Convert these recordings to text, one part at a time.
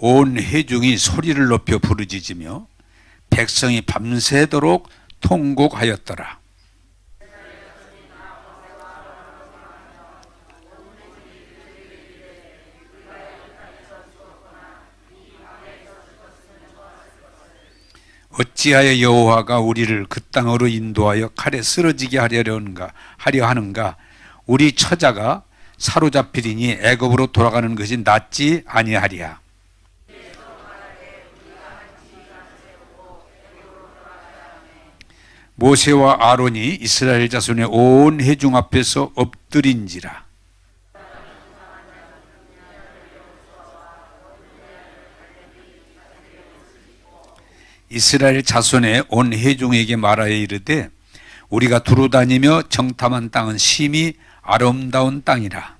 온 회중이 소리를 높여 부르짖으며 백성이 밤새도록 통곡하였더라. 어찌하여 여호와가 우리를 그 땅으로 인도하여 칼에 쓰러지게 하려 하는가? 우리 처자가 사로잡히리니 애굽으로 돌아가는 것이 낫지 아니하리야. 모세와 아론이 이스라엘 자손의 온 회중 앞에서 엎드린지라. 이스라엘 자손의 온 회중에게 말하여 이르되 우리가 두루 다니며 정탐한 땅은 심히 아름다운 땅이라.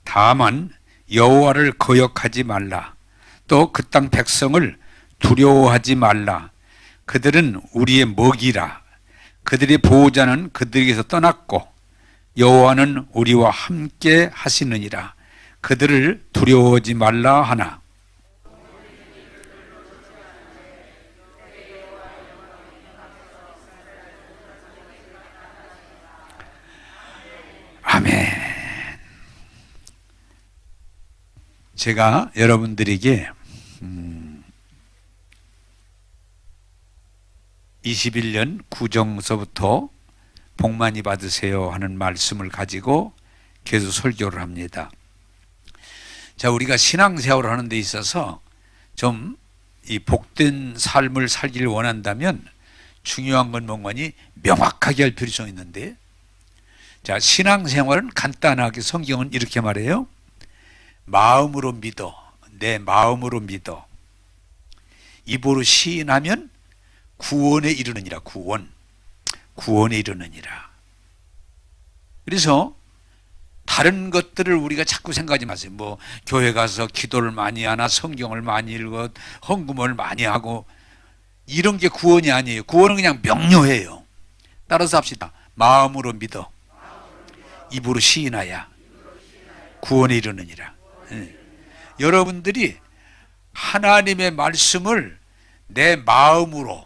다만 여호와를 거역하지 말라. 또 그 땅 백성을 두려워하지 말라. 그들은 우리의 먹이라. 그들의 보호자는 그들에게서 떠났고 여호와는 우리와 함께 하시느니라. 그들을 두려워하지 말라 하나. 아멘. 제가 여러분들에게 21년 구정서부터 복 많이 받으세요 하는 말씀을 가지고 계속 설교를 합니다. 자, 우리가 신앙생활을 하는 데 있어서 좀 이 복된 삶을 살기를 원한다면 중요한 건 뭔가니 명확하게 할 필요성이 있는데, 자, 신앙생활은 간단하게 성경은 이렇게 말해요. 마음으로 믿어. 내 마음으로 믿어. 입으로 시인하면 구원에 이르느니라. 구원에 이르느니라. 그래서 다른 것들을 우리가 자꾸 생각하지 마세요. 뭐 교회 가서 기도를 많이 하나, 성경을 많이 읽어, 헌금을 많이 하고, 이런 게 구원이 아니에요. 구원은 그냥 명료해요. 따라서 합시다. 마음으로 믿어. 입으로 시인하야 구원에 이르느니라. 여러분들이 하나님의 말씀을 내 마음으로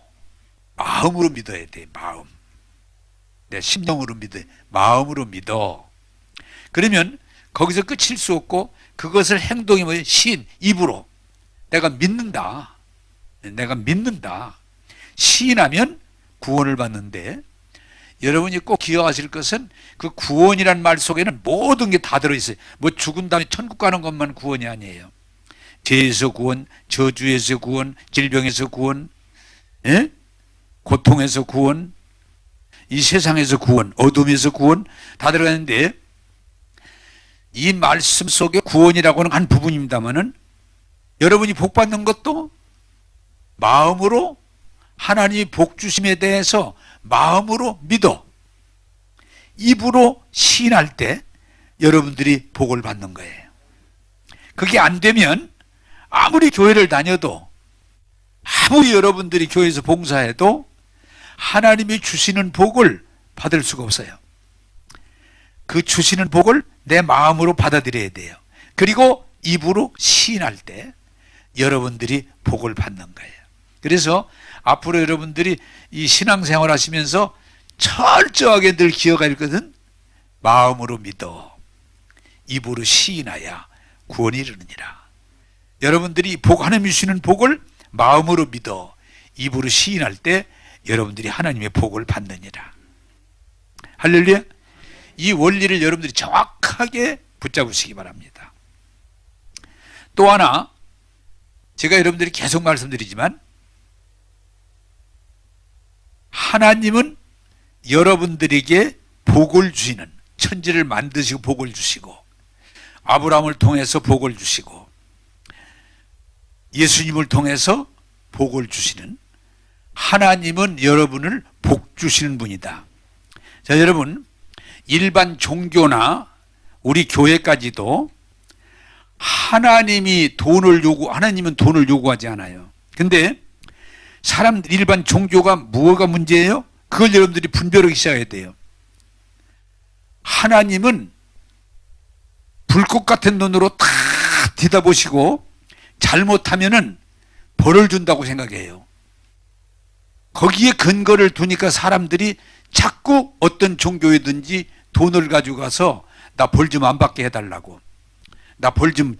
믿어야 돼. 마음. 내 심령으로 믿어야 돼. 마음으로 믿어. 그러면 거기서 끝일 수 없고 그것을 행동이 뭐예요? 시인, 입으로. 내가 믿는다. 시인하면 구원을 받는데, 여러분이 꼭 기억하실 것은 그 구원이란 말 속에는 모든 게 다 들어있어요. 뭐 죽은 다음에 천국 가는 것만 구원이 아니에요. 죄에서 구원, 저주에서 구원, 질병에서 구원, 고통에서 구원, 이 세상에서 구원, 어둠에서 구원 다 들어가는데, 이 말씀 속에 구원이라고는 한 부분입니다만은 여러분이 복 받는 것도 마음으로 하나님이 복 주심에 대해서 마음으로 믿어. 입으로 시인할 때 여러분들이 복을 받는 거예요. 그게 안 되면 아무리 교회를 다녀도, 아무리 여러분들이 교회에서 봉사해도 하나님이 주시는 복을 받을 수가 없어요. 그 주시는 복을 내 마음으로 받아들여야 돼요. 그리고 입으로 시인할 때 여러분들이 복을 받는 거예요. 그래서 앞으로 여러분들이 이 신앙생활 하시면서 철저하게 늘 기억할 것은 마음으로 믿어. 입으로 시인하야 구원이 이르느니라. 여러분들이 하나님이 주시는 복을 마음으로 믿어. 입으로 시인할 때 여러분들이 하나님의 복을 받느니라. 할렐루야. 이 원리를 여러분들이 정확하게 붙잡으시기 바랍니다. 또 하나, 제가 여러분들이 계속 말씀드리지만, 하나님은 여러분들에게 복을 주시는, 천지를 만드시고 복을 주시고, 아브라함을 통해서 복을 주시고, 예수님을 통해서 복을 주시는 하나님은 여러분을 복 주시는 분이다. 자, 여러분, 일반 종교나 우리 교회까지도 하나님은 돈을 요구하지 않아요. 근데 일반 종교가 뭐가 문제예요? 그걸 여러분들이 분별하기 시작해야 돼요. 하나님은 불꽃 같은 눈으로 다 뒤다보시고 잘못하면은 벌을 준다고 생각해요. 거기에 근거를 두니까 사람들이 자꾸 어떤 종교이든지 돈을 가지고 가서 나 벌 좀 안 받게 해달라고, 나 벌 좀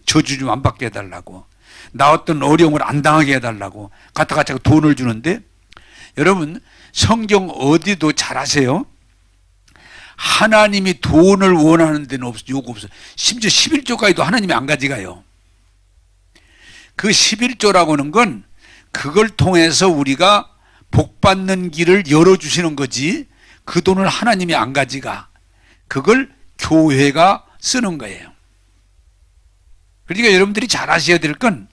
저주 좀 안 받게 해달라고, 나 어떤 어려움을 안 당하게 해달라고 갖다가 자꾸 돈을 주는데, 여러분 성경 어디도 잘 아세요? 하나님이 돈을 원하는 데는 요구 없어요. 심지어 11조까지도 하나님이 안 가져가요. 그 11조라고 하는 건 그걸 통해서 우리가 복받는 길을 열어주시는 거지, 그 돈을 하나님이 안 가져가. 그걸 교회가 쓰는 거예요. 그러니까 여러분들이 잘 아셔야 될 건,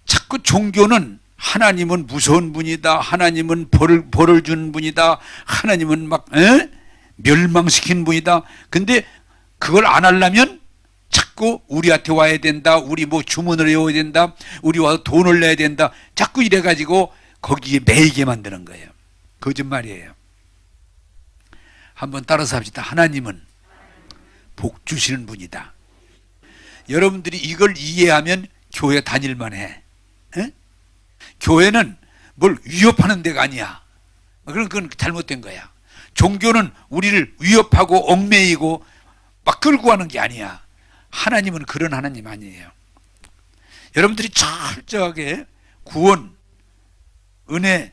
자꾸 종교는 하나님은 무서운 분이다, 하나님은 벌을 주는 분이다, 하나님은 막 멸망시키는 분이다. 근데 그걸 안 하려면 자꾸 우리한테 와야 된다, 우리 뭐 주문을 해야 된다, 우리 와서 돈을 내야 된다, 자꾸 이래가지고 거기에 매이게 만드는 거예요. 거짓말이에요. 한번 따라서 합시다. 하나님은 복 주시는 분이다. 여러분들이 이걸 이해하면 교회 다닐만 해. 에? 교회는 뭘 위협하는 데가 아니야. 그건 잘못된 거야. 종교는 우리를 위협하고 얽매이고 막 끌고 가는 게 아니야. 하나님은 그런 하나님 아니에요. 여러분들이 철저하게 구원, 은혜,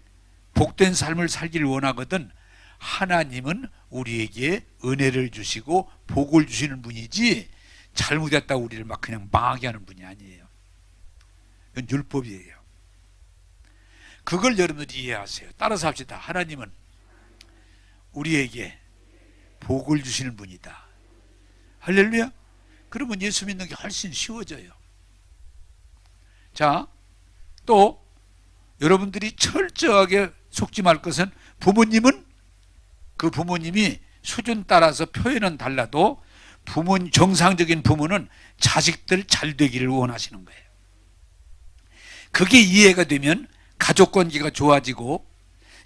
복된 삶을 살기를 원하거든, 하나님은 우리에게 은혜를 주시고 복을 주시는 분이지, 잘못했다고 우리를 막 그냥 망하게 하는 분이 아니에요. 이건 율법이에요. 그걸 여러분들이 이해하세요. 따라서 합시다. 하나님은 우리에게 복을 주시는 분이다. 할렐루야. 그러면 예수 믿는 게 훨씬 쉬워져요. 자, 또 여러분들이 철저하게 속지 말 것은, 부모님은 그 부모님이 수준 따라서 표현은 달라도 정상적인 부모는 자식들 잘 되기를 원하시는 거예요. 그게 이해가 되면 가족 관계가 좋아지고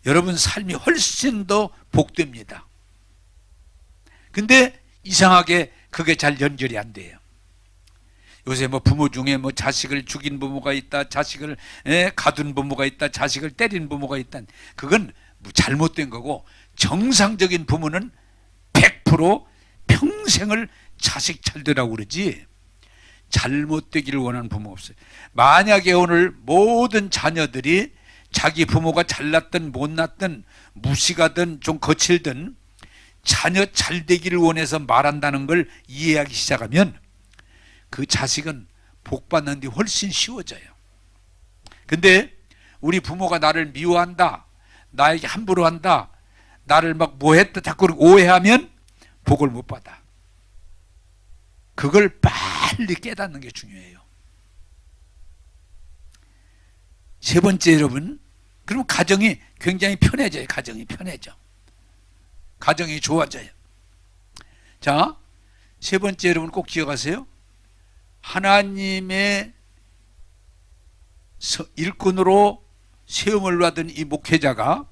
여러분 삶이 훨씬 더 복됩니다. 근데 이상하게 그게 잘 연결이 안 돼요. 요새 뭐 부모 중에 뭐 자식을 죽인 부모가 있다, 자식을 가둔 부모가 있다, 자식을 때린 부모가 있다. 그건 뭐 잘못된 거고, 정상적인 부모는 100% 평생을 자식 잘 되라고 그러지, 잘못되기를 원하는 부모가 없어요. 만약에 오늘 모든 자녀들이 자기 부모가 잘났든 못났든 무식하든 좀 거칠든 자녀 잘 되기를 원해서 말한다는 걸 이해하기 시작하면 그 자식은 복받는 데 훨씬 쉬워져요. 근데 우리 부모가 나를 미워한다, 나에게 함부로 한다, 나를 막 뭐했다 자꾸 오해하면 복을 못 받아. 그걸 빨리 깨닫는 게 중요해요. 세 번째, 여러분, 그럼 가정이 굉장히 편해져요. 가정이 편해져. 가정이 좋아져요. 자, 세 번째, 여러분 꼭 기억하세요. 하나님의 일꾼으로 세움을 받은 이 목회자가,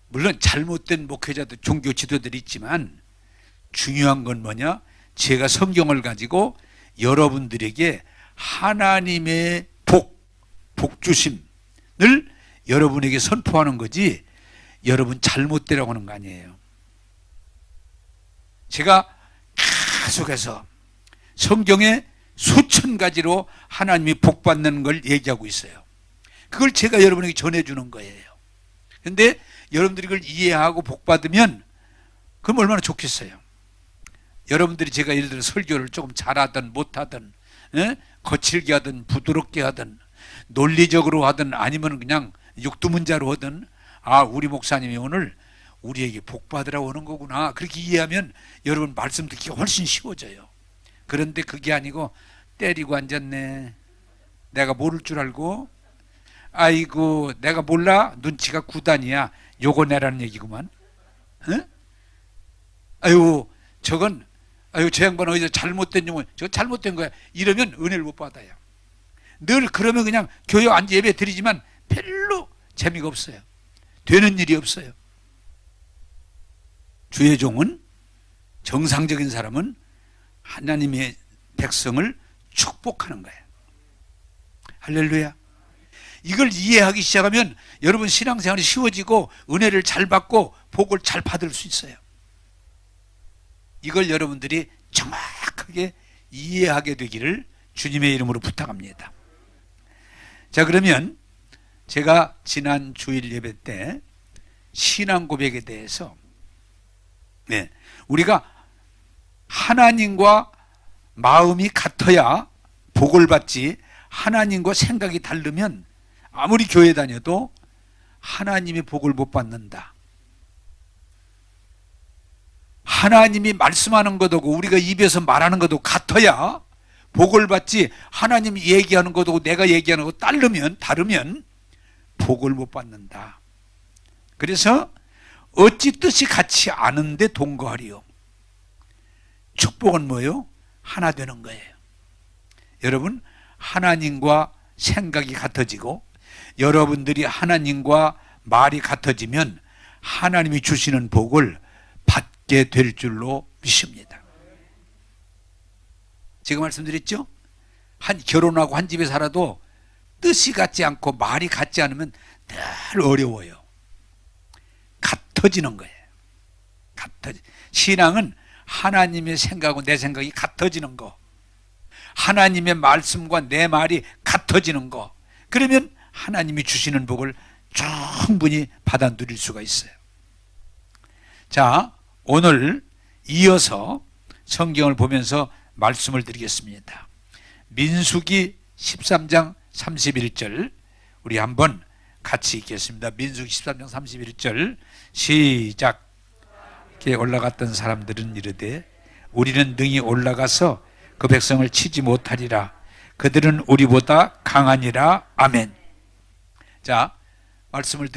물론 잘못된 목회자도 종교 지도들이 있지만 중요한 건 뭐냐? 제가 성경을 가지고 여러분들에게 하나님의 복주심을 여러분에게 선포하는 거지, 여러분 잘못되라고 하는 거 아니에요. 제가 계속해서 성경에 수천 가지로 하나님이 복받는 걸 얘기하고 있어요. 그걸 제가 여러분에게 전해주는 거예요. 그런데 여러분들이 그걸 이해하고 복받으면 그럼 얼마나 좋겠어요. 여러분들이 제가 예를 들어 설교를 조금 잘하든 못하든, 거칠게 하든 부드럽게 하든 논리적으로 하든 아니면 그냥 육두문자로 하든, 아, 우리 목사님이 오늘 우리에게 복받으라고 하는 거구나, 그렇게 이해하면 여러분 말씀 듣기가 훨씬 쉬워져요. 그런데 그게 아니고 때리고 앉았네, 내가 모를 줄 알고, 아이고 내가 몰라, 눈치가 구단이야, 요거 내라는 얘기구만. 아유 저건, 아유 저 양반 어디서 잘못된 용어, 저 잘못된 거야, 이러면 은혜를 못 받아요. 늘 그러면 그냥 교회 앉아 예배 드리지만 별로 재미가 없어요. 되는 일이 없어요. 주의 종은, 정상적인 사람은 하나님의 백성을 축복하는 거예요. 할렐루야. 이걸 이해하기 시작하면 여러분 신앙생활이 쉬워지고 은혜를 잘 받고 복을 잘 받을 수 있어요. 이걸 여러분들이 정확하게 이해하게 되기를 주님의 이름으로 부탁합니다. 자, 그러면 제가 지난 주일 예배 때 신앙 고백에 대해서 우리가 하나님과 마음이 같아야 복을 받지, 하나님과 생각이 다르면 아무리 교회 다녀도 하나님의 복을 못 받는다. 하나님이 말씀하는 것하고 우리가 입에서 말하는 것도 같아야 복을 받지, 하나님이 얘기하는 것하고 내가 얘기하는 것 다르면 복을 못 받는다. 그래서 어찌 뜻이 같지 않은데 동거하리요. 축복은 뭐예요? 하나 되는 거예요. 여러분, 하나님과 생각이 같아지고 여러분들이 하나님과 말이 같아지면 하나님이 주시는 복을 받게 될 줄로 믿습니다. 제가 말씀드렸죠? 결혼하고 한 집에 살아도 뜻이 같지 않고 말이 같지 않으면 늘 어려워요. 같아지는 거예요. 신앙은 하나님의 생각하고 내 생각이 같아지는 거, 하나님의 말씀과 내 말이 같아지는 거, 그러면 하나님이 주시는 복을 충분히 받아 누릴 수가 있어요. 자, 오늘 이어서 성경을 보면서 말씀을 드리겠습니다. 민수기 13장 31절 우리 한번 같이 읽겠습니다. 민수기 13장 31절 시작. 이렇게 올라갔던 사람들은 이르되 우리는 능히 올라가서 그 백성을 치지 못하리라. 그들은 우리보다 강하니라. 아멘. 자,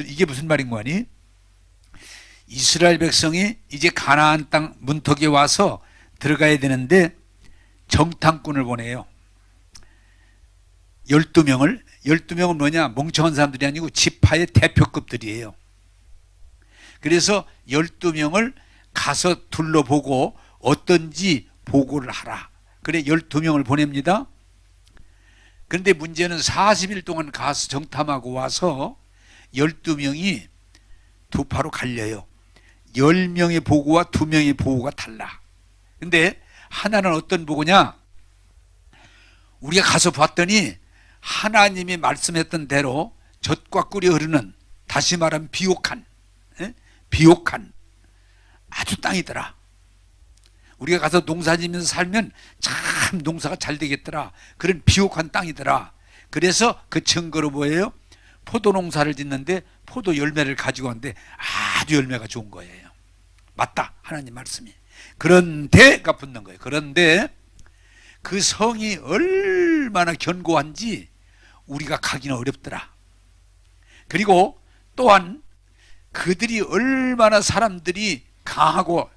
이게 무슨 말인 거니? 이스라엘 백성이 이제 가나안 땅 문턱에 와서 들어가야 되는데 정탐꾼을 보내요. 12명은 뭐냐? 멍청한 사람들이 아니고 지파의 대표급들이에요. 그래서 12명을 가서 둘러보고 어떤지 보고를 하라. 그래 12명을 보냅니다. 그런데 문제는 40일 동안 가서 정탐하고 와서 12명이 두 파로 갈려요. 10명의 보고와 2명의 보고가 달라. 근데 하나는 어떤 보고냐? 우리가 가서 봤더니 하나님이 말씀했던 대로 젖과 꿀이 흐르는, 다시 말하면 비옥한 아주 땅이더라. 우리가 가서 농사 지면서 살면 참 농사가 잘 되겠더라. 그런 비옥한 땅이더라. 그래서 그 증거로 뭐예요? 포도 농사를 짓는데 포도 열매를 가지고 왔는데 아주 열매가 좋은 거예요. 맞다, 하나님 말씀이. 그런데가 붙는 거예요. 그런데 그 성이 얼마나 견고한지 우리가 가기는 어렵더라. 그리고 또한 그들이 얼마나 사람들이 강하고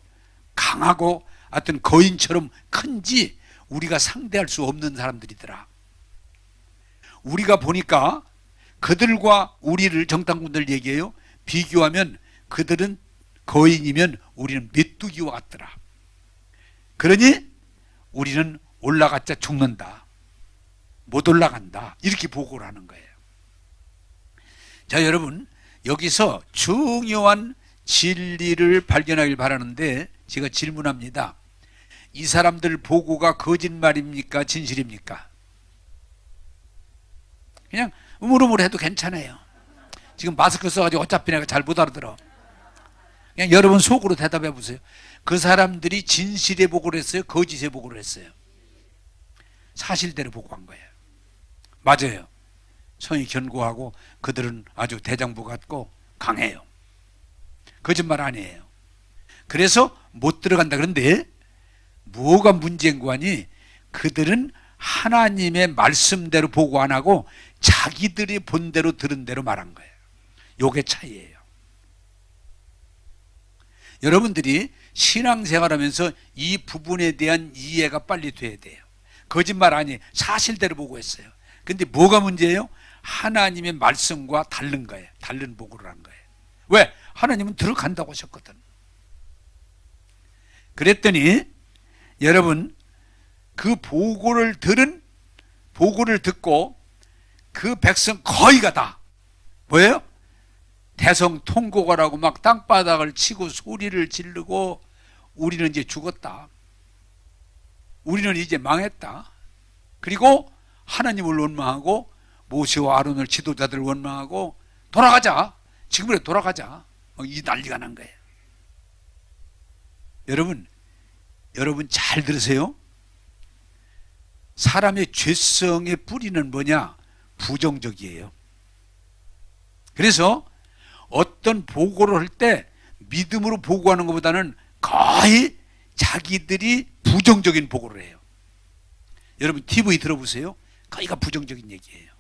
하여튼 거인처럼 큰지 우리가 상대할 수 없는 사람들이더라. 우리가 보니까 그들과 우리를, 정탐꾼들 얘기해요, 비교하면 그들은 거인이면 우리는 메뚜기와 같더라. 그러니 우리는 올라갔자 죽는다, 못 올라간다, 이렇게 보고를 하는 거예요. 자, 여러분, 여기서 중요한 진리를 발견하길 바라는데 제가 질문합니다. 이 사람들 보고가 거짓말입니까? 진실입니까? 그냥 우물우물 해도 괜찮아요. 지금 마스크 써가지고 어차피 내가 잘 못 알아들어. 그냥 여러분 속으로 대답해 보세요. 그 사람들이 진실의 보고를 했어요? 거짓의 보고를 했어요? 사실대로 보고한 거예요. 맞아요. 성이 견고하고 그들은 아주 대장부 같고 강해요. 거짓말 아니에요. 그래서 못 들어간다. 그런데 뭐가 문제인 거 아니? 그들은 하나님의 말씀대로 보고 안 하고 자기들이 본 대로 들은 대로 말한 거예요. 요게 차이예요. 여러분들이 신앙생활하면서 이 부분에 대한 이해가 빨리 돼야 돼요. 거짓말 아니에요. 사실대로 보고 했어요. 근데 뭐가 문제예요? 하나님의 말씀과 다른 거예요. 다른 보고를 한 거예요. 왜? 하나님은 들어간다고 하셨거든. 그랬더니 여러분, 그 보고를 듣고 그 백성 거의가 다 뭐예요? 대성통곡하라고 막 땅바닥을 치고 소리를 지르고 우리는 이제 죽었다. 우리는 이제 망했다. 그리고 하나님을 원망하고 모세와 아론을 지도자들을 원망하고 돌아가자. 지금이라도 돌아가자. 이 난리가 난 거예요. 여러분 잘 들으세요. 사람의 죄성의 뿌리는 뭐냐? 부정적이에요. 그래서 어떤 보고를 할 때 믿음으로 보고하는 것보다는 거의 자기들이 부정적인 보고를 해요. 여러분 TV 들어보세요. 거의가 부정적인 얘기예요.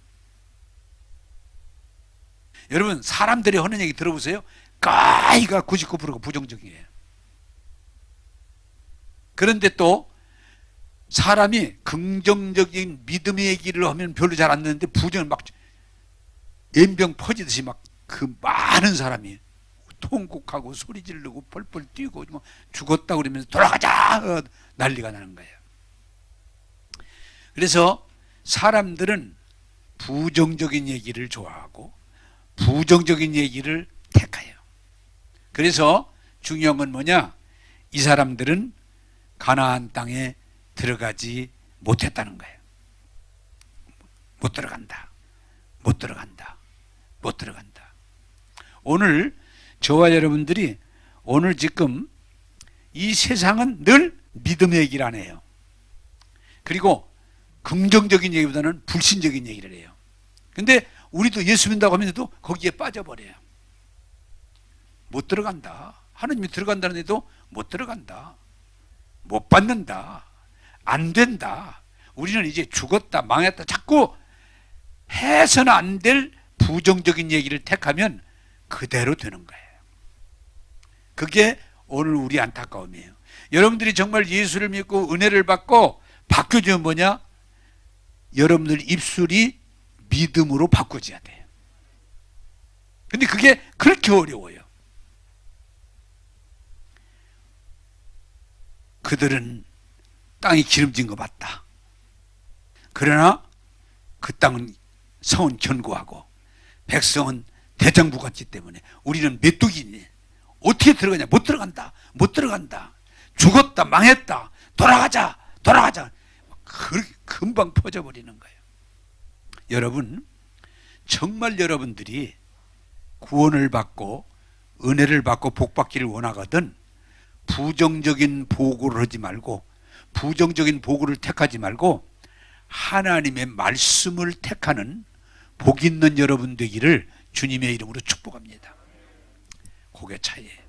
여러분 사람들이 하는 얘기 들어보세요. 거의가 99%가 부정적이에요. 그런데 또 사람이 긍정적인 믿음의 얘기를 하면 별로 잘 안 듣는데 부정을 막 연병 퍼지듯이 막 그 많은 사람이 통곡하고 소리 지르고 펄펄 뛰고 뭐 죽었다 그러면서 돌아가자 난리가 나는 거예요. 그래서 사람들은 부정적인 얘기를 좋아하고 부정적인 얘기를 택해요. 그래서 중요한 건 뭐냐? 이 사람들은 가나안 땅에 들어가지 못했다는 거예요. 못 들어간다. 못 들어간다. 못 들어간다. 오늘 저와 여러분들이 오늘 지금 이 세상은 늘 믿음의 얘기를 안 해요. 그리고 긍정적인 얘기보다는 불신적인 얘기를 해요. 근데 우리도 예수 믿는다고 하면서도 거기에 빠져버려요. 못 들어간다. 하나님이 들어간다는 애도 못 들어간다. 못 받는다. 안 된다. 우리는 이제 죽었다, 망했다. 자꾸 해서는 안 될 부정적인 얘기를 택하면 그대로 되는 거예요. 그게 오늘 우리 안타까움이에요. 여러분들이 정말 예수를 믿고 은혜를 받고 바뀌어지면 뭐냐? 여러분들 입술이 믿음으로 바꿔져야 돼요. 근데 그게 그렇게 어려워요. 그들은 땅이 기름진 거 맞다. 그러나 그 땅은 성은 견고하고 백성은 대장부 같기 때문에 우리는 메뚜기니 어떻게 들어가냐? 못 들어간다. 못 들어간다. 죽었다. 망했다. 돌아가자. 돌아가자. 금방 퍼져버리는 거예요. 여러분, 정말 여러분들이 구원을 받고 은혜를 받고 복받기를 원하거든 부정적인 보고를 하지 말고 부정적인 보고를 택하지 말고 하나님의 말씀을 택하는 복 있는 여러분 되기를 주님의 이름으로 축복합니다. 그게 차이예요.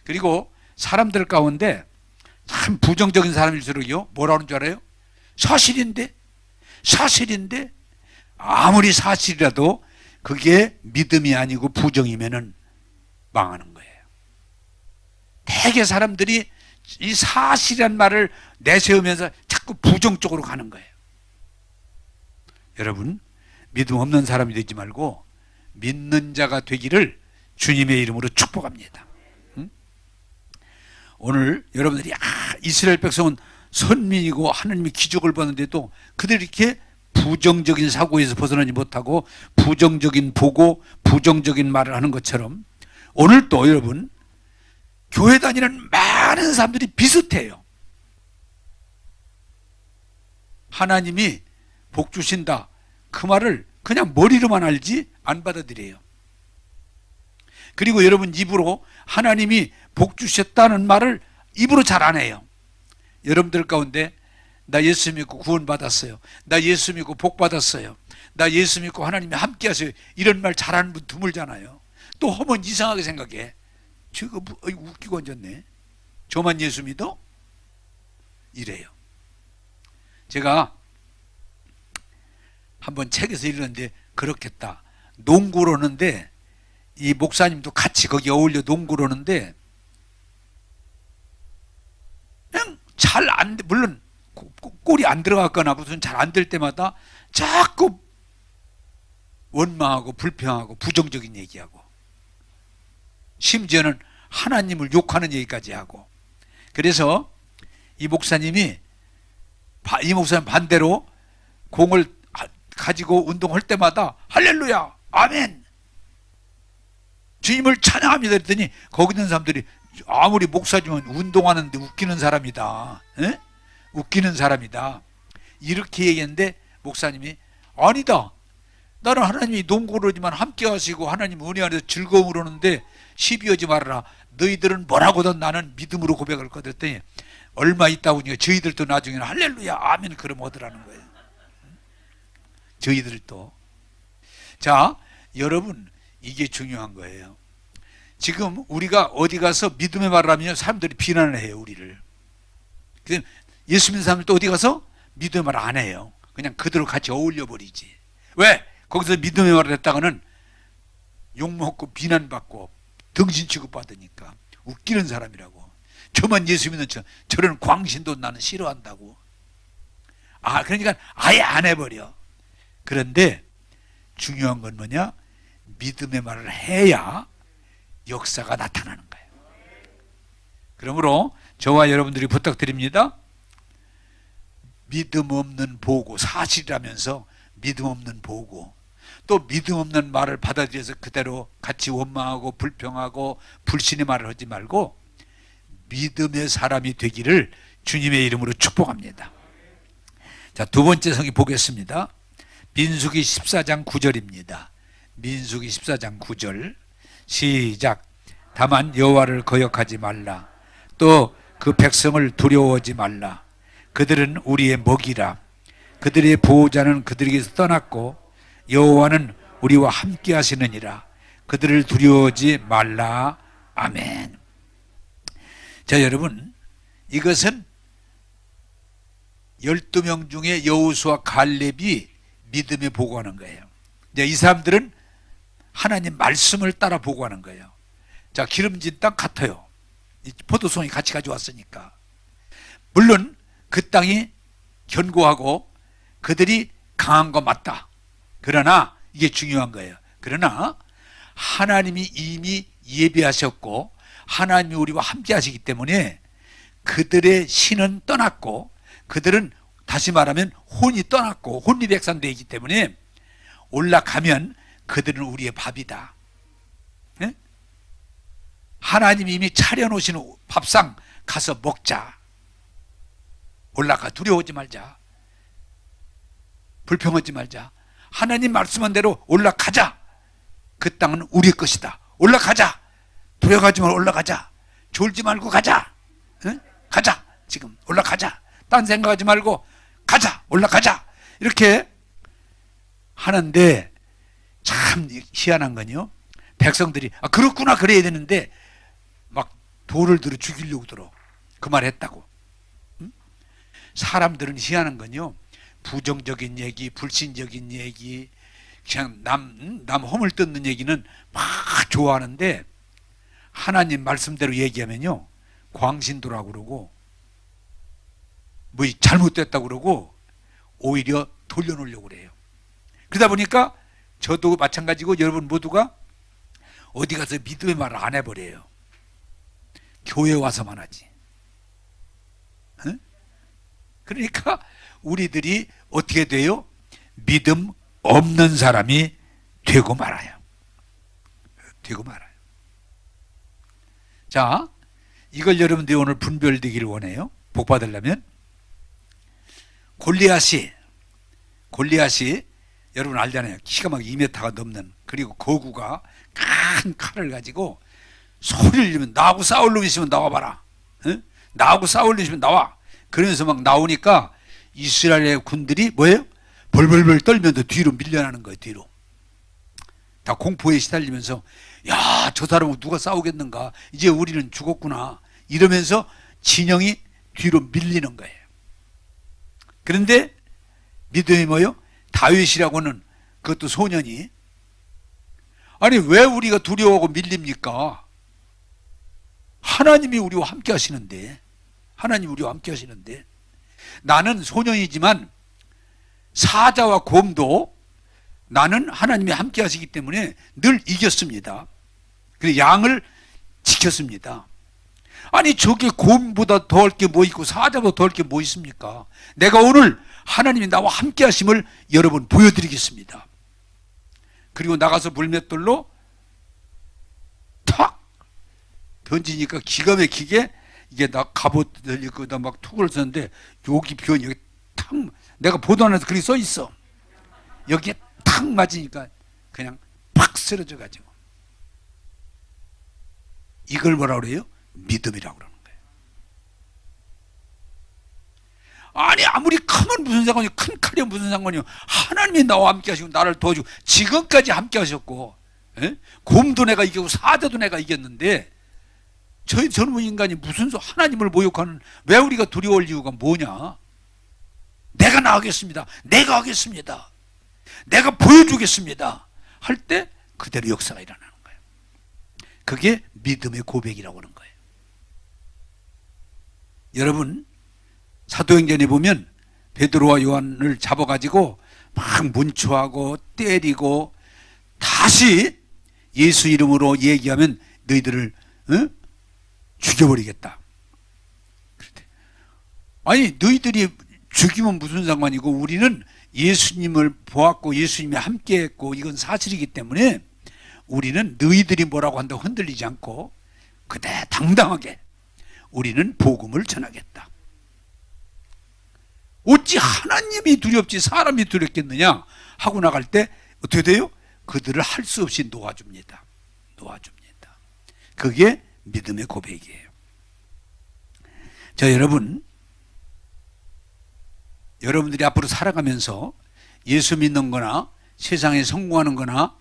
그리고 사람들 가운데 참 부정적인 사람일수록요 뭐라 하는 줄 알아요? 사실인데 아무리 사실이라도 그게 믿음이 아니고 부정이면은 망하는 거예요. 대개 사람들이 이 사실이란 말을 내세우면서 자꾸 부정 쪽으로 가는 거예요. 여러분, 믿음 없는 사람이 되지 말고 믿는 자가 되기를 주님의 이름으로 축복합니다. 오늘 여러분들이 이스라엘 백성은 선민이고 하나님이 기적을 받는데도 그들이 이렇게 부정적인 사고에서 벗어나지 못하고 부정적인 보고 부정적인 말을 하는 것처럼 오늘도 여러분 교회 다니는 많은 사람들이 비슷해요. 하나님이 복 주신다 그 말을 그냥 머리로만 알지 안 받아들여요. 그리고 여러분 입으로 하나님이 복 주셨다는 말을 입으로 잘 안 해요. 여러분들 가운데 나 예수 믿고 구원 받았어요. 나 예수 믿고 복 받았어요. 나 예수 믿고 하나님이 함께 하세요. 이런 말 잘하는 분 드물잖아요. 또 하면 이상하게 생각해. 저거 웃기고 앉았네. 저만 예수 믿어? 이래요. 제가 한번 책에서 읽었는데 그렇겠다. 농구를 하는데 이 목사님도 같이 거기 어울려 농구를 하는데 그냥 잘 안 돼. 물론 골이 안 들어갔거나 무슨 잘 안 될 때마다 자꾸 원망하고 불평하고 부정적인 얘기하고 심지어는 하나님을 욕하는 얘기까지 하고. 그래서 이 목사님 반대로 공을 가지고 운동할 때마다 할렐루야 아멘 주님을 찬양합니다 그랬더니 거기 있는 사람들이 아무리 목사지만 운동하는데 웃기는 사람이다. 에? 웃기는 사람이다. 이렇게 얘기했는데 목사님이 아니다. 나는 하나님이 농고르지만 함께 하시고 하나님 은혜 안에서 즐거움을 오는데 시비하지 말아라. 너희들은 뭐라고든 나는 믿음으로 고백할 거다 했더니 얼마 있다 보니까 저희들도 나중에는 할렐루야 아멘 그럼 오더라는 거예요. 저희들도. 자, 여러분 이게 중요한 거예요. 지금 우리가 어디 가서 믿음의 말을 하면 사람들이 비난을 해요 우리를. 예수 믿는 사람들도 어디 가서 믿음의 말을 안 해요. 그냥 그대로 같이 어울려 버리지. 왜? 거기서 믿음의 말을 했다가는 욕먹고 비난받고 등신 취급받으니까 웃기는 사람이라고. 저만 예수 믿는 저런 광신도 나는 싫어한다고. 그러니까 아예 안 해버려. 그런데 중요한 건 뭐냐? 믿음의 말을 해야 역사가 나타나는 거예요. 그러므로 저와 여러분들이 부탁드립니다. 믿음 없는 보고, 사실이라면서 믿음 없는 보고, 또 믿음 없는 말을 받아들여서 그대로 같이 원망하고 불평하고 불신의 말을 하지 말고 믿음의 사람이 되기를 주님의 이름으로 축복합니다. 자, 두 번째 성경 보겠습니다. 민수기 14장 9절입니다. 민수기 14장 9절 시작. 다만 여호와를 거역하지 말라. 또 그 백성을 두려워하지 말라. 그들은 우리의 먹이라. 그들의 보호자는 그들에게서 떠났고 여호와는 우리와 함께 하시느니라. 그들을 두려워하지 말라. 아멘. 자, 여러분 이것은 12명 중에 여호수아 갈렙이 믿음에 보고하는 거예요. 이제 이 사람들은 하나님 말씀을 따라 보고하는 거예요. 자, 기름진 땅 같아요. 포도송이 같이 가져왔으니까. 물론 그 땅이 견고하고 그들이 강한 거 맞다. 그러나 이게 중요한 거예요. 그러나 하나님이 이미 예비하셨고 하나님이 우리와 함께 하시기 때문에 그들의 신은 떠났고 그들은 다시 말하면 혼이 떠났고 혼리백산되기 때문에 올라가면 그들은 우리의 밥이다. 네? 하나님이 이미 차려놓으신 밥상 가서 먹자. 올라가. 두려워하지 말자. 불평하지 말자. 하나님 말씀한 대로 올라가자. 그 땅은 우리 것이다. 올라가자. 두려워하지 말고 올라가자. 졸지 말고 가자. 네? 가자. 지금 올라가자. 딴 생각하지 말고 가자. 올라가자. 이렇게 하는데 참 희한한 건요. 백성들이 그렇구나 그래야 되는데 막 돌을 들어 죽이려고 들어. 그 말 했다고. 사람들은 희한한 건요. 부정적인 얘기, 불신적인 얘기, 그냥 남 허물 뜯는 얘기는 막 좋아하는데 하나님 말씀대로 얘기하면요. 광신도라고 그러고 뭐 잘못됐다고 그러고 오히려 돌려놓으려고 그래요. 그러다 보니까 저도 마찬가지고 여러분 모두가 어디 가서 믿음의 말을 안 해버려요. 교회 와서만 하지. 응? 그러니까 우리들이 어떻게 돼요? 믿음 없는 사람이 되고 말아요. 되고 말아요. 자, 이걸 여러분들이 오늘 분별되기를 원해요. 복 받으려면 골리앗이 여러분 알잖아요. 키가 막 2m가 넘는, 그리고 거구가 큰 칼을 가지고 소리를 지르면 나하고 싸울 놈 있으면 나와봐라. 응? 나하고 싸울 놈 있으면 나와. 그러면서 막 나오니까 이스라엘의 군들이 뭐예요? 벌벌벌 떨면서 뒤로 밀려나는 거예요. 뒤로. 다 공포에 시달리면서 야, 저 사람하고 누가 싸우겠는가. 이제 우리는 죽었구나. 이러면서 진영이 뒤로 밀리는 거예요. 그런데 믿음이 뭐예요? 다윗이라고는 그것도 소년이 아니 왜 우리가 두려워하고 밀립니까? 하나님이 우리와 함께 하시는데 나는 소년이지만 사자와 곰도 나는 하나님이 함께 하시기 때문에 늘 이겼습니다. 그래서 양을 지켰습니다. 아니 저게 곰보다 더할 게 뭐 있고 사자보다 더할 게 뭐 있습니까? 내가 오늘 하나님이 나와 함께 하심을 여러분 보여드리겠습니다. 그리고 나가서 물맷돌로 탁 던지니까 기가 막히게 이게 나 갑옷 들리고 막 툭을 썼는데 여기 변이 여기 탁 내가 보도 안에서 그렇게 써 있어. 여기에 탁 맞으니까 그냥 팍 쓰러져 가지고 이걸 뭐라고 그래요? 믿음이라고 그러는 거예요. 아니 아무리 크면 무슨 상관이요? 큰 칼이면 무슨 상관이요? 하나님이 나와 함께 하시고 나를 도와주고 지금까지 함께 하셨고 곰도 내가 이기고 사자도 내가 이겼는데 저희 젊은 인간이 무슨 하나님을 모욕하는 왜 우리가 두려워할 이유가 뭐냐? 내가 나가겠습니다. 내가 하겠습니다. 내가 보여주겠습니다. 할 때 그대로 역사가 일어나는 거예요. 그게 믿음의 고백이라고 하는 거예요. 여러분 사도행전에 보면 베드로와 요한을 잡아가지고 막 문초하고 때리고 다시 예수 이름으로 얘기하면 너희들을 죽여버리겠다. 아니 너희들이 죽이면 무슨 상관이고 우리는 예수님을 보았고 예수님이 함께했고 이건 사실이기 때문에 우리는 너희들이 뭐라고 한다고 흔들리지 않고 그대 당당하게 우리는 복음을 전하겠다. 어찌 하나님이 두렵지 사람이 두렵겠느냐 하고 나갈 때 어떻게 돼요? 그들을 할 수 없이 놓아줍니다. 놓아줍니다. 그게 믿음의 고백이에요. 자 여러분, 여러분들이 앞으로 살아가면서 예수 믿는 거나 세상에 성공하는 거나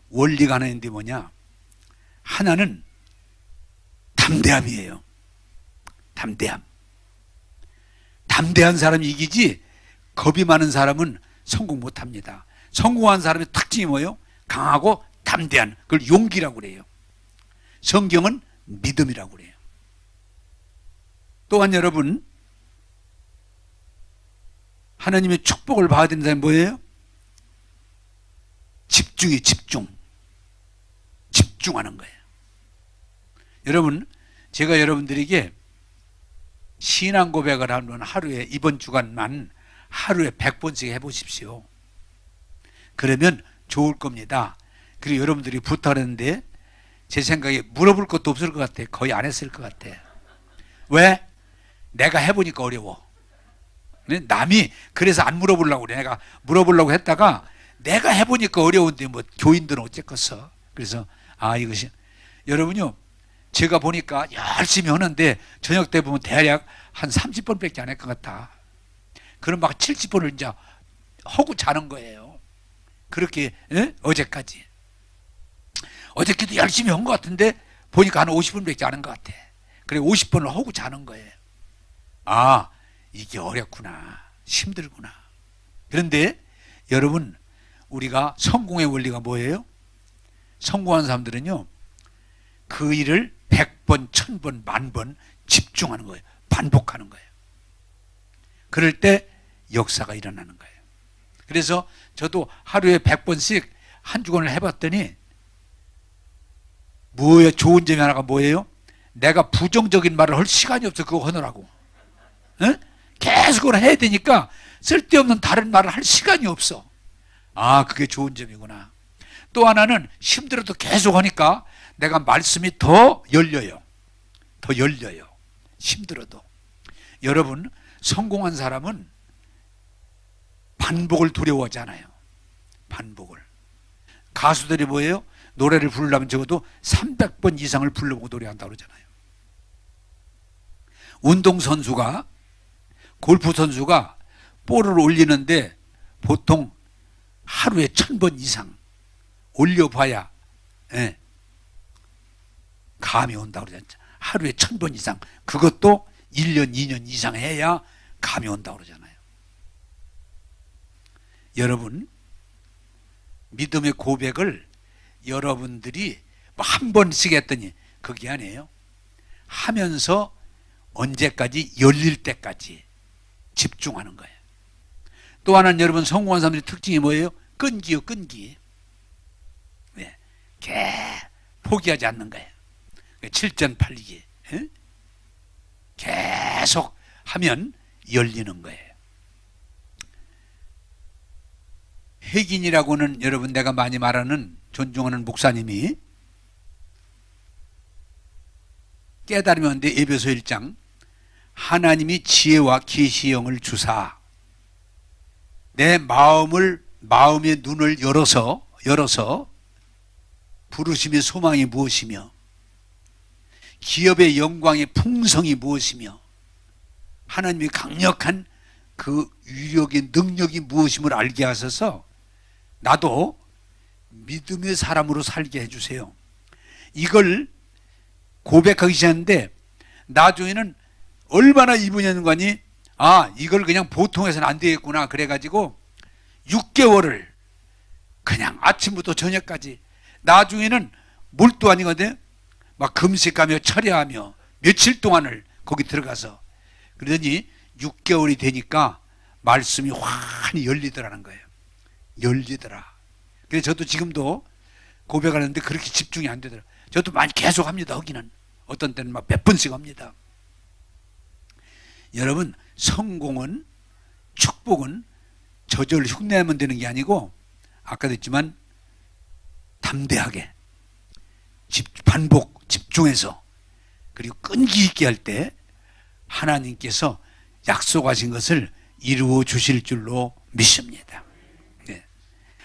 원리가 하나 있는데 뭐냐? 하나는 담대함이에요. 담대함. 담대한 사람이 이기지 겁이 많은 사람은 성공 못합니다. 성공한 사람의 특징이 뭐예요? 강하고 담대한, 그걸 용기라고 그래요. 성경은 믿음이라고 그래요. 또한 여러분 하나님의 축복을 받아야 되는 사람이 뭐예요? 집중이 집중하는 거예요. 여러분 제가 여러분들에게 신앙 고백을 하면 하루에 이번 주간만 하루에 100번씩 해보십시오. 그러면 좋을 겁니다. 그리고 여러분들이 부탁했는데 제 생각에 물어볼 것도 없을 것 같아. 거의 안 했을 것 같아. 왜? 내가 해보니까 어려워. 남이 그래서 안 물어보려고 그래. 내가 물어보려고 했다가 내가 해보니까 어려운데 뭐 교인들은 어쨌겠어. 그래서 이것이 여러분요 제가 보니까 열심히 하는데 저녁 때 보면 대략 한 30번밖에 안 할 것 같아. 그럼 막 70번을 이제 하고 자는 거예요. 그렇게 어제까지 어저께도 열심히 한 것 같은데 보니까 한 50번밖에 안 한 것 같아. 그래 50번을 하고 자는 거예요. 이게 어렵구나, 힘들구나. 그런데 여러분 우리가 성공의 원리가 뭐예요? 성공한 사람들은요 그 일을 100번, 1000번, 10,000번 집중하는 거예요. 반복하는 거예요. 그럴 때 역사가 일어나는 거예요. 그래서 저도 하루에 100번씩 한 주간을 해봤더니 뭐예요? 좋은 점이 하나가 뭐예요? 내가 부정적인 말을 할 시간이 없어. 그거 하느라고. 계속 그걸 해야 되니까 쓸데없는 다른 말을 할 시간이 없어. 그게 좋은 점이구나. 또 하나는 힘들어도 계속 하니까 내가 말씀이 더 열려요. 더 열려요. 힘들어도. 여러분 성공한 사람은 반복을 두려워하지 않아요. 반복을. 가수들이 뭐예요? 노래를 부르려면 적어도 300번 이상을 불러보고 노래한다고 그러잖아요. 운동선수가 골프 선수가 볼을 올리는데 보통 하루에 1000번 이상 올려봐야 감이 온다고 그러잖아요. 하루에 1000번 이상. 그것도 1년, 2년 이상 해야 감이 온다고 그러잖아요. 여러분 믿음의 고백을 여러분들이 한 번씩 했더니 그게 아니에요. 하면서 언제까지? 열릴 때까지 집중하는 거예요. 또 하나는 여러분 성공한 사람들의 특징이 뭐예요? 끈기요, 끈기. 왜? 포기하지 않는 거예요. 7전 8기. 계속 하면 열리는 거예요. 혜긴이라고는 여러분 내가 많이 말하는 존중하는 목사님이 깨달으면 에베소 1장 하나님이 지혜와 계시형을 주사 내 마음의 눈을 열어서 부르심의 소망이 무엇이며 기업의 영광의 풍성이 무엇이며 하나님의 강력한 그 위력의 능력이 무엇임을 알게 하셔서 나도 믿음의 사람으로 살게 해주세요. 이걸 고백하기 시작하는데 나중에는 얼마나 이분이 연관이 이걸 그냥 보통 해서는 안 되겠구나 그래가지고 6개월을 그냥 아침부터 저녁까지 나중에는 몰도 아니거든요. 막 금식하며 철야하며 며칠 동안을 거기 들어가서 그러더니 6개월이 되니까 말씀이 환히 열리더라는 거예요. 열리더라. 그래서 저도 지금도 고백하는데 그렇게 집중이 안 되더라. 저도 많이 계속 합니다. 거기는 어떤 때는 막 몇 번씩 합니다. 여러분 성공은 축복은 저절로 흉내내면 되는 게 아니고 아까도 했지만 담대하게 반복 집중해서 그리고 끈기 있게 할 때 하나님께서 약속하신 것을 이루어 주실 줄로 믿습니다. 네.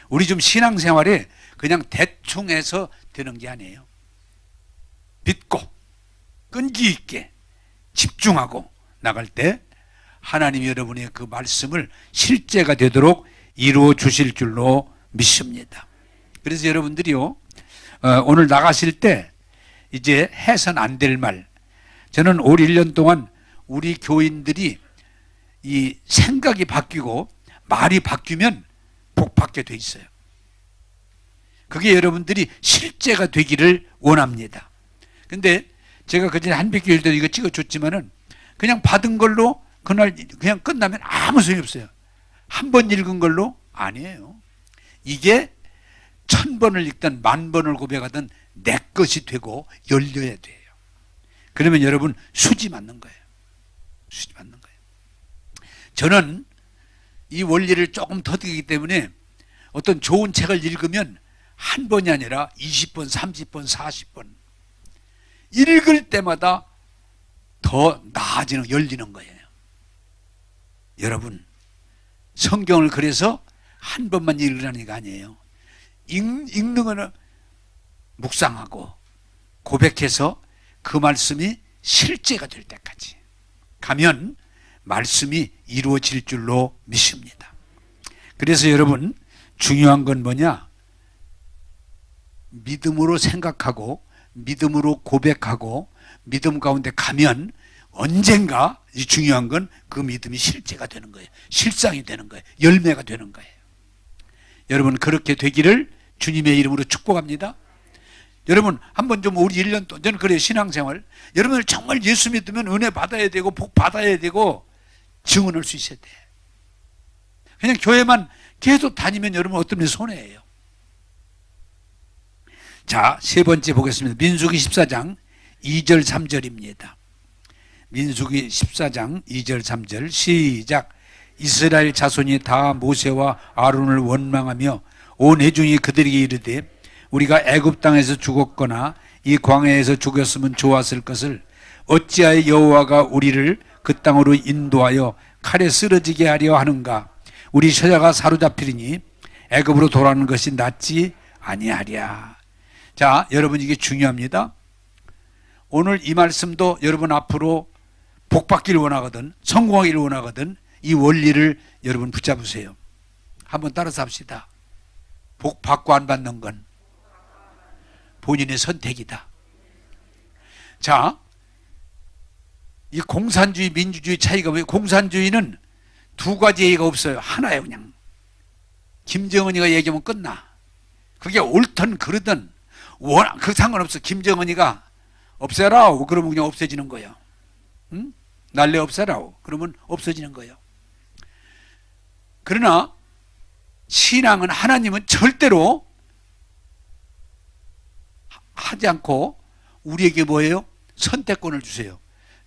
우리 좀 신앙생활에 그냥 대충 해서 되는 게 아니에요. 믿고 끈기 있게 집중하고 나갈 때 하나님이 여러분의 그 말씀을 실제가 되도록 이루어 주실 줄로 믿습니다. 그래서 여러분들이요 오늘 나가실 때 이제 해선 안 될 말, 저는 올 1년 동안 우리 교인들이 이 생각이 바뀌고 말이 바뀌면 복 받게 돼 있어요. 그게 여러분들이 실제가 되기를 원합니다. 근데 제가 그전에 한백교일 때도 이거 찍어줬지만은 그냥 받은 걸로 그날 그냥 끝나면 아무 소용이 없어요. 한 번 읽은 걸로 아니에요. 이게 1000번을 읽든 10,000번을 고백하든 내 것이 되고 열려야 돼요. 그러면 여러분 수지 맞는 거예요. 수지 맞는 거예요. 저는 이 원리를 조금 터득이기 때문에 어떤 좋은 책을 읽으면 한 번이 아니라 20번, 30번, 40번 읽을 때마다 더 나아지는, 열리는 거예요. 여러분 성경을 그래서 한 번만 읽으라는 게 아니에요. 읽는 거는 묵상하고 고백해서 그 말씀이 실제가 될 때까지 가면 말씀이 이루어질 줄로 믿습니다. 그래서 여러분 중요한 건 뭐냐? 믿음으로 생각하고 믿음으로 고백하고 믿음 가운데 가면 언젠가 이 중요한 건 그 믿음이 실제가 되는 거예요. 실상이 되는 거예요. 열매가 되는 거예요. 여러분 그렇게 되기를 주님의 이름으로 축복합니다. 여러분 한번 좀 우리 1년 동안 저는 그래요. 신앙생활 여러분들 정말 예수 믿으면 은혜 받아야 되고 복 받아야 되고 증언할 수 있어야 돼. 그냥 교회만 계속 다니면 여러분 어떤 면 손해예요. 자, 세 번째 보겠습니다. 민수기 14장 2절 3절입니다. 민수기 14장 2절 3절 시작. 이스라엘 자손이 다 모세와 아론을 원망하며 온 회중이 그들에게 이르되 우리가 애굽 땅에서 죽었거나 이 광야에서 죽었으면 좋았을 것을 어찌하여 여호와가 우리를 그 땅으로 인도하여 칼에 쓰러지게 하려 하는가? 우리 처자가 사로잡히리니 애굽으로 돌아오는 것이 낫지 아니하랴. 자, 여러분 이게 중요합니다. 오늘 이 말씀도 여러분 앞으로 복 받기를 원하거든 성공하기를 원하거든 이 원리를 여러분 붙잡으세요. 한번 따라서 합시다. 복 받고 안 받는 건 본인의 선택이다. 자, 이 공산주의 민주주의 차이가 왜? 공산주의는 두 가지 얘기가 없어요. 하나예요. 그냥 김정은이가 얘기하면 끝나. 그게 옳든 그르든 그 상관없어. 김정은이가 없애라고 그러면 그냥 없어지는 거예요. 응? 날래 없애라고 그러면 없어지는 거예요. 그러나 신앙은 하나님은 절대로 하지 않고 우리에게 뭐예요? 선택권을 주세요.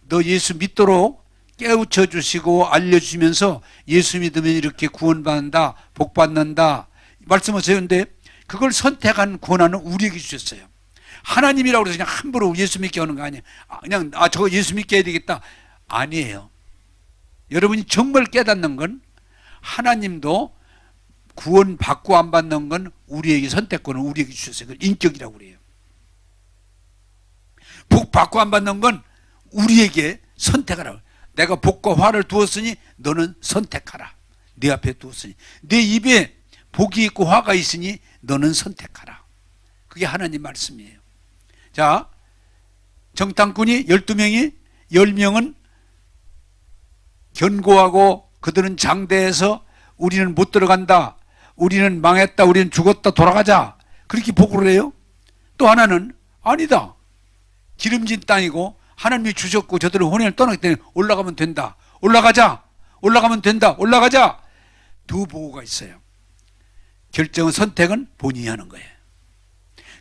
너 예수 믿도록 깨우쳐 주시고 알려주시면서 예수 믿으면 이렇게 구원받는다, 복받는다 말씀하세요. 근데 그걸 선택한 권한은 우리에게 주셨어요. 하나님이라고 해서 그냥 함부로 예수 믿게 하는 거 아니에요. 그냥 저거 예수 믿게 해야 되겠다. 아니에요. 여러분이 정말 깨닫는 건 하나님도 구원 받고 안 받는 건 우리에게 선택권을 우리에게 주셨어요. 그걸 인격이라고 그래요. 복 받고 안 받는 건 우리에게 선택하라고. 내가 복과 화를 두었으니 너는 선택하라. 네 앞에 두었으니. 내 입에 복이 있고 화가 있으니 너는 선택하라. 그게 하나님 말씀이에요. 자, 정탐꾼이 12명이 10명은 견고하고 그들은 장대해서 우리는 못 들어간다. 우리는 망했다. 우리는 죽었다. 돌아가자. 그렇게 보고를 해요. 또 하나는 아니다. 기름진 땅이고 하나님이 주셨고 저들은 혼인을 떠났기 때문에 올라가면 된다. 올라가자. 올라가면 된다. 올라가자. 두 보고가 있어요. 결정은 선택은 본인이 하는 거예요.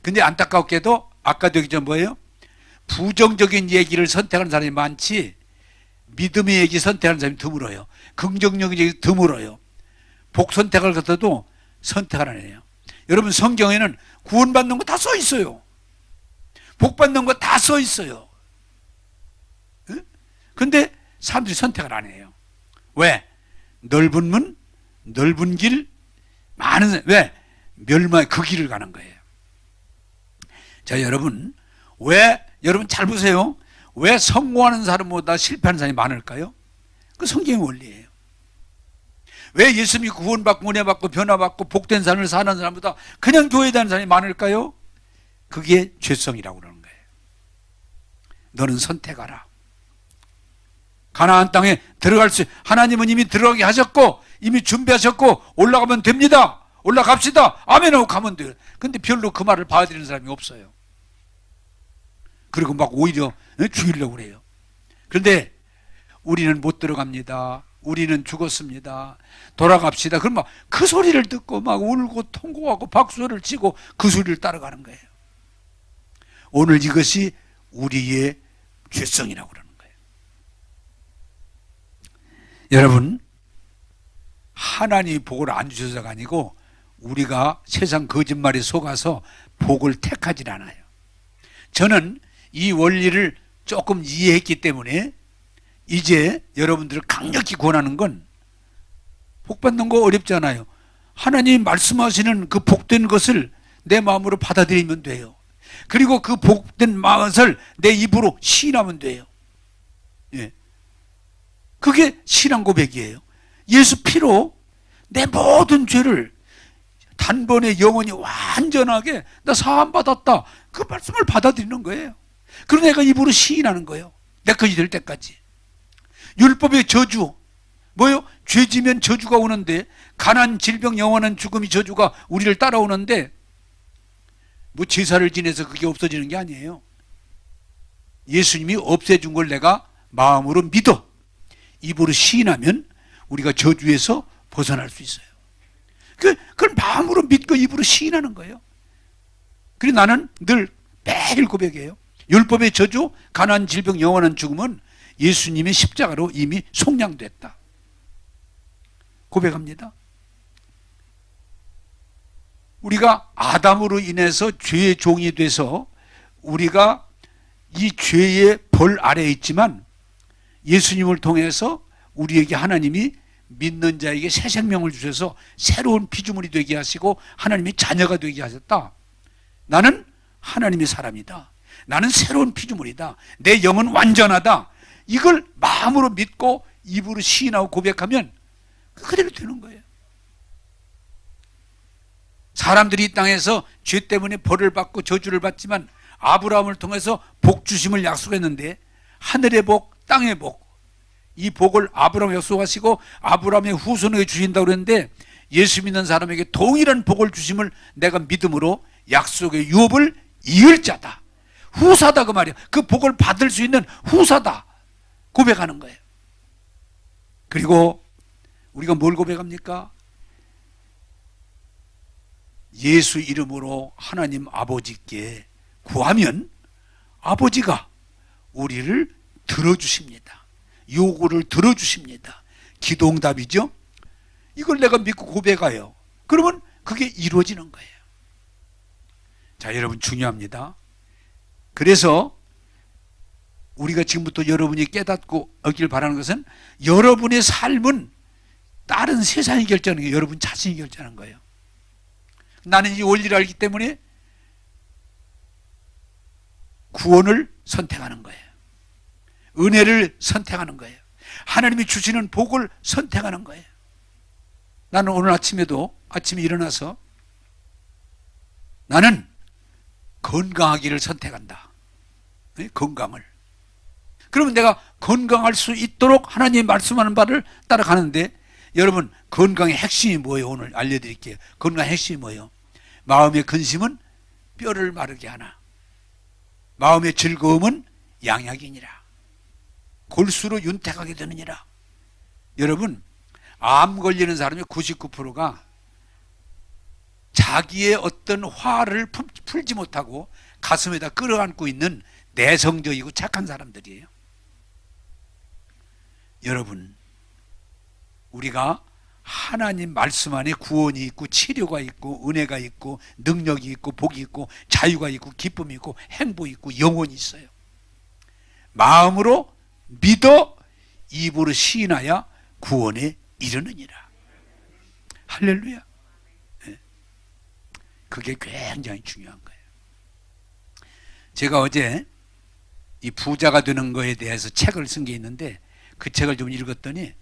근데 안타깝게도 아까도 얘기 전 뭐예요? 부정적인 얘기를 선택하는 사람이 많지 믿음의 얘기 선택하는 사람이 드물어요. 긍정적인 얘기 드물어요. 복 선택을 갖다도 선택을 안 해요. 여러분 성경에는 구원받는 거 다 써 있어요. 복 받는 거 다 써 있어요. 근데 사람들이 선택을 안 해요. 왜? 넓은 문, 넓은 길, 많은, 왜? 멸망의 그 길을 가는 거예요. 자, 여러분, 여러분 잘 보세요. 왜 성공하는 사람보다 실패하는 사람이 많을까요? 그 성경의 원리예요. 왜 예수 믿고 구원받고 은혜받고 변화받고 복된 삶을 사는 사람보다 그냥 교회에 다니는 사람이 많을까요? 그게 죄성이라고 그러는 거예요. 너는 선택하라. 가나안 땅에 들어갈 수, 하나님은 이미 들어가게 하셨고 이미 준비하셨고 올라가면 됩니다. 올라갑시다. 아멘 하고 가면 돼요. 근데 별로 그 말을 받아들이는 사람이 없어요. 그리고 막 오히려 죽이려고 그래요. 그런데 우리는 못 들어갑니다. 우리는 죽었습니다. 돌아갑시다. 그럼 막 그 소리를 듣고 막 울고 통곡하고 박수를 치고 그 소리를 따라가는 거예요. 오늘 이것이 우리의 죄성이라고 그러는 거예요. 여러분, 하나님이 복을 안 주셔서가 아니고 우리가 세상 거짓말에 속아서 복을 택하지 않아요. 저는 이 원리를 조금 이해했기 때문에 이제 여러분들을 강력히 권하는 건 복 받는 거 어렵지 않아요. 하나님 말씀하시는 그 복된 것을 내 마음으로 받아들이면 돼요. 그리고 그 복된 것을 내 입으로 시인하면 돼요. 예. 그게 신앙 고백이에요. 예수 피로 내 모든 죄를 단번에 영원히 완전하게 나 사함 받았다. 그 말씀을 받아들이는 거예요. 그리고 내가 입으로 시인하는 거예요. 내 것이 될 때까지. 율법의 저주 뭐요? 죄지면 저주가 오는데 가난, 질병, 영원한 죽음이 저주가 우리를 따라오는데 뭐 제사를 지내서 그게 없어지는 게 아니에요. 예수님이 없애준 걸 내가 마음으로 믿어 입으로 시인하면 우리가 저주에서 벗어날 수 있어요. 그걸 마음으로 믿고 입으로 시인하는 거예요. 그리고 나는 늘 매일 고백해요. 율법의 저주, 가난, 질병, 영원한 죽음은 예수님의 십자가로 이미 속량됐다. 고백합니다. 우리가 아담으로 인해서 죄의 종이 돼서 우리가 이 죄의 벌 아래에 있지만 예수님을 통해서 우리에게 하나님이 믿는 자에게 새 생명을 주셔서 새로운 피조물이 되게 하시고 하나님의 자녀가 되게 하셨다. 나는 하나님의 사람이다. 나는 새로운 피조물이다. 내 영은 완전하다. 이걸 마음으로 믿고 입으로 시인하고 고백하면 그대로 되는 거예요. 사람들이 이 땅에서 죄 때문에 벌을 받고 저주를 받지만 아브라함을 통해서 복 주심을 약속했는데 하늘의 복, 땅의 복, 이 복을 아브라함에 약속하시고 아브라함의 후손에게 주신다고 그랬는데 예수 믿는 사람에게 동일한 복을 주심을 내가 믿음으로 약속의 유업을 이을 자다. 후사다 그 말이야. 그 복을 받을 수 있는 후사다. 고백하는 거예요. 그리고 우리가 뭘 고백합니까? 예수 이름으로 하나님 아버지께 구하면 아버지가 우리를 들어주십니다. 요구를 들어주십니다. 기도응답이죠. 이걸 내가 믿고 고백해요. 그러면 그게 이루어지는 거예요. 자, 여러분 중요합니다. 그래서 우리가 지금부터 여러분이 깨닫고 얻길 바라는 것은 여러분의 삶은 다른 세상이 결정하는 게 여러분 자신이 결정하는 거예요. 나는 이 원리를 알기 때문에 구원을 선택하는 거예요. 은혜를 선택하는 거예요. 하나님이 주시는 복을 선택하는 거예요. 나는 오늘 아침에 일어나서 나는 건강하기를 선택한다. 건강을. 그러면 내가 건강할 수 있도록 하나님이 말씀하는 바를 따라가는데, 여러분 건강의 핵심이 뭐예요? 오늘 알려드릴게요. 건강의 핵심이 뭐예요? 마음의 근심은 뼈를 마르게 하나, 마음의 즐거움은 양약이니라. 골수로 윤택하게 되느니라. 여러분, 암 걸리는 사람의 99%가 자기의 어떤 화를 풀지 못하고 가슴에다 끌어안고 있는 내성적이고 착한 사람들이에요. 여러분, 우리가 하나님 말씀 안에 구원이 있고 치료가 있고 은혜가 있고 능력이 있고 복이 있고 자유가 있고 기쁨이 있고 행복이 있고 영원이 있어요. 마음으로 믿어 입으로 시인하여 구원에 이르느니라. 할렐루야. 그게 굉장히 중요한 거예요. 제가 어제 이 부자가 되는 거에 대해서 책을 쓴 게 있는데, 그 책을 좀 읽었더니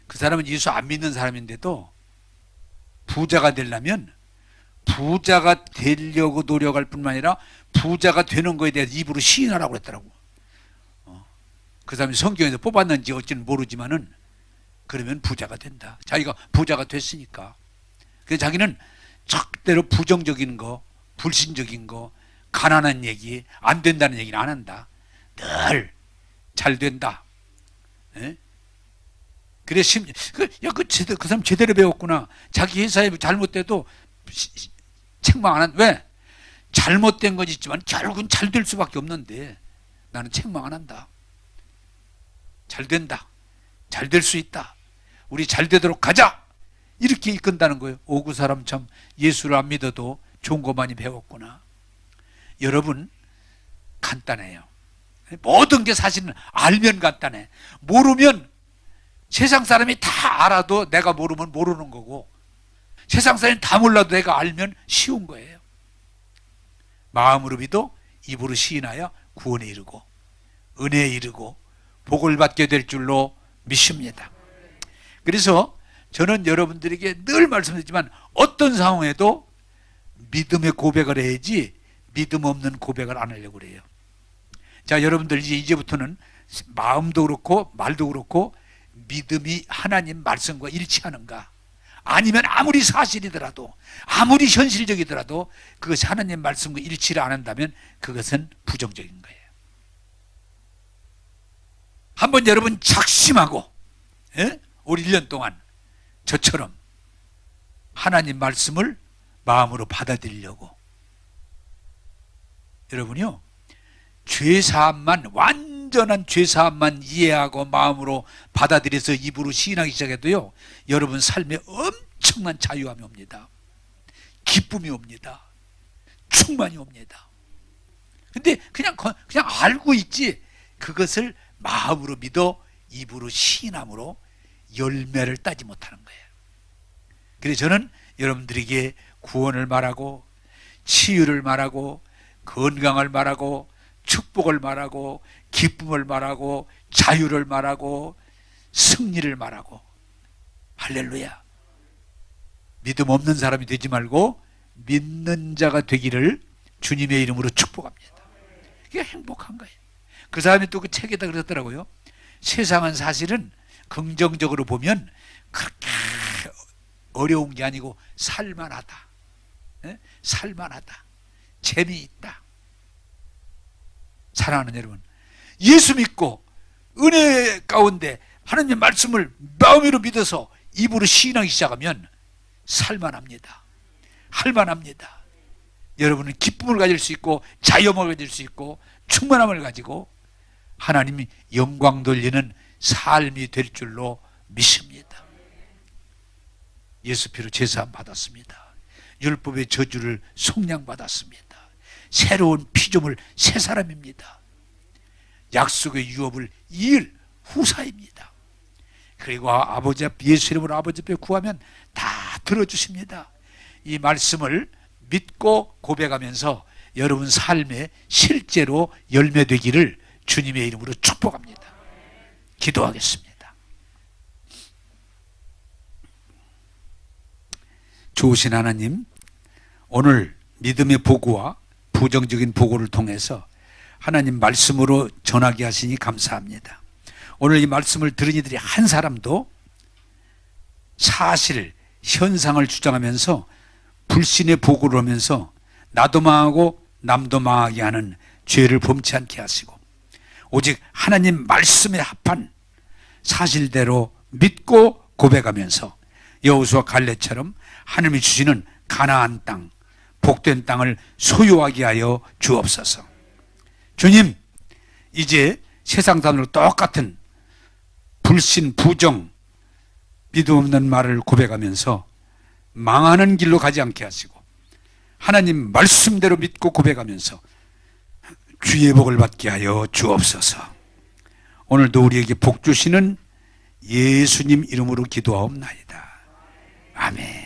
그 사람은 예수 안 믿는 사람인데도 부자가 되려면 부자가 되려고 노력할 뿐만 아니라 부자가 되는 거에 대해서 입으로 시인하라고 그랬더라고. 그 사람이 성경에서 뽑았는지 어찌는 모르지만은 그러면 부자가 된다. 자기가 부자가 됐으니까. 그래서 자기는 절대로 부정적인 거, 불신적인 거, 가난한 얘기, 안 된다는 얘기는 안 한다. 늘 잘 된다. 예? 그래, 그 사람 제대로 배웠구나. 자기 회사에 잘못돼도 책망 안 한다. 왜? 잘못된 건 있지만 결국은 잘 될 수밖에 없는데 나는 책망 안 한다. 잘 된다. 잘 될 수 있다. 우리 잘 되도록 가자. 이렇게 이끈다는 거예요. 오구 사람 참 예수를 안 믿어도 좋은 거 많이 배웠구나. 여러분, 간단해요. 모든 게 사실은 알면 간단해. 모르면 세상 사람이 다 알아도 내가 모르면 모르는 거고, 세상 사람이 다 몰라도 내가 알면 쉬운 거예요. 마음으로 믿어 입으로 시인하여 구원에 이르고 은혜에 이르고 복을 받게 될 줄로 믿습니다. 그래서 저는 여러분들에게 늘 말씀드리지만 어떤 상황에도 믿음의 고백을 해야지 믿음 없는 고백을 안 하려고 그래요. 자, 여러분들 이제부터는 마음도 그렇고 말도 그렇고 믿음이 하나님 말씀과 일치하는가, 아니면 아무리 사실이더라도 아무리 현실적이더라도 그것이 하나님 말씀과 일치를 안 한다면 그것은 부정적인 거예요. 한번 여러분 작심하고, 예? 우리 1년 동안 저처럼 하나님 말씀을 마음으로 받아들이려고. 여러분이요, 죄사함만, 완전한 죄사함만 이해하고 마음으로 받아들여서 입으로 시인하기 시작해도요, 여러분 삶에 엄청난 자유함이 옵니다. 기쁨이 옵니다. 충만이 옵니다. 근데 그냥 알고 있지, 그것을 마음으로 믿어 입으로 시인함으로 열매를 따지 못하는 거예요. 그래서 저는 여러분들에게 구원을 말하고 치유를 말하고 건강을 말하고 축복을 말하고 기쁨을 말하고 자유를 말하고 승리를 말하고, 할렐루야. 믿음 없는 사람이 되지 말고 믿는 자가 되기를 주님의 이름으로 축복합니다. 그게 행복한 거예요. 그 사람이 또 그 책에다 그랬더라고요. 세상은 사실은 긍정적으로 보면 그렇게 어려운 게 아니고 살만하다. 네? 살만하다. 재미있다. 사랑하는 여러분, 예수 믿고 은혜 가운데 하나님의 말씀을 마음으로 믿어서 입으로 시인하기 시작하면 살만합니다. 할만합니다. 여러분은 기쁨을 가질 수 있고 자유함을 가질 수 있고 충만함을 가지고 하나님이 영광 돌리는 삶이 될 줄로 믿습니다. 예수 피로 제사함 받았습니다. 율법의 저주를 속량받았습니다. 새로운 피조물 새 사람입니다. 약속의 유업을 이을 후사입니다. 그리고 아버지 앞 예수 이름으로 아버지 앞에 구하면 다 들어주십니다. 이 말씀을 믿고 고백하면서 여러분 삶에 실제로 열매되기를 주님의 이름으로 축복합니다. 기도하겠습니다. 좋으신 하나님, 오늘 믿음의 보고와 부정적인 보고를 통해서 하나님 말씀으로 전하게 하시니 감사합니다. 오늘 이 말씀을 들은 이들이 한 사람도 사실, 현상을 주장하면서 불신의 보고를 하면서 나도 망하고 남도 망하게 하는 죄를 범치 않게 하시고 오직 하나님 말씀에 합한 사실대로 믿고 고백하면서 여호수아 갈렙처럼 하나님이 주시는 가나안 땅, 복된 땅을 소유하게 하여 주옵소서. 주님, 이제 세상 사람으로 똑같은 불신, 부정, 믿음 없는 말을 고백하면서 망하는 길로 가지 않게 하시고 하나님 말씀대로 믿고 고백하면서 주의 복을 받게 하여 주옵소서. 오늘도 우리에게 복 주시는 예수님 이름으로 기도하옵나이다. 아멘.